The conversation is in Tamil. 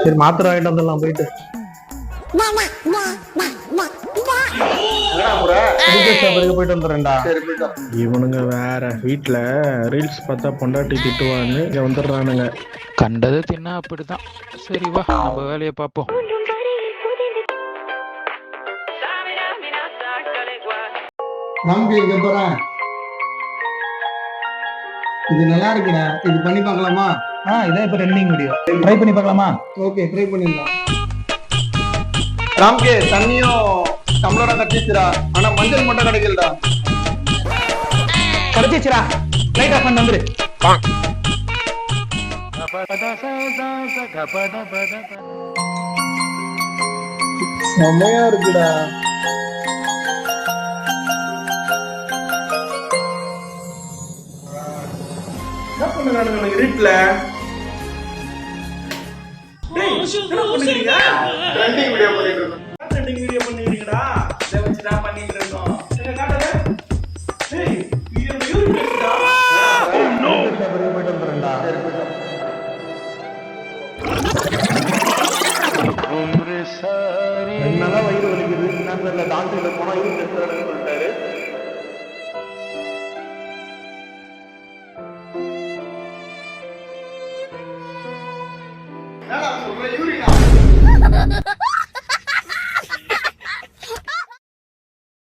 சரி மாத்திரை வாங்கிட்டு வந்துடலாம் போயிட்டு. போயிட்டு வந்துடுறேன்டா. இவனுங்க வேற வீட்டுல ரீல்ஸ் பார்த்தா பொண்டாட்டி திட்டுவான்னு இங்க வந்துடுறானுங்க. கண்டது தின்னா அப்படிதான். சரி வா நம்ம வேலையை பார்ப்போம். நமக்கு இங்க போறேன். இது நல்லா இருக்குடா, இது பண்ணி பார்க்கலாமா? இதான் இப்ப ட்ரெண்டிங் வீடியோ, ட்ரை பண்ணி பார்க்கலாமா? ஓகே, ட்ரை பண்ணிடலாம். ராம்கே தண்ணியும் டம்ளரா கட்டிச்சுடா, ஆனா மஞ்சள் மட்டும் கிடைக்கலடா. கிடைச்சிச்சுடா, லைட் ஆஃப் பண்ணி வந்துரு. செம்மையா இருக்குடா. என்ன பண்ணுறானுங்க வீட்டுல? ட்ரெண்டிங் வீடியோ பண்ணிட்டு இருக்கோம். ட்ரெண்டிங் வீடியோ பண்ணிக்கிறீங்கடா, இதை வச்சு தான் பண்ணிட்டு இருக்கோம். போயிட்டு வந்துடுறேன்டா. என்னதான் வயிறு வலிக்குது, என்ன டாக்டர் போனா இது சொல்லிட்டாரு. யூரினா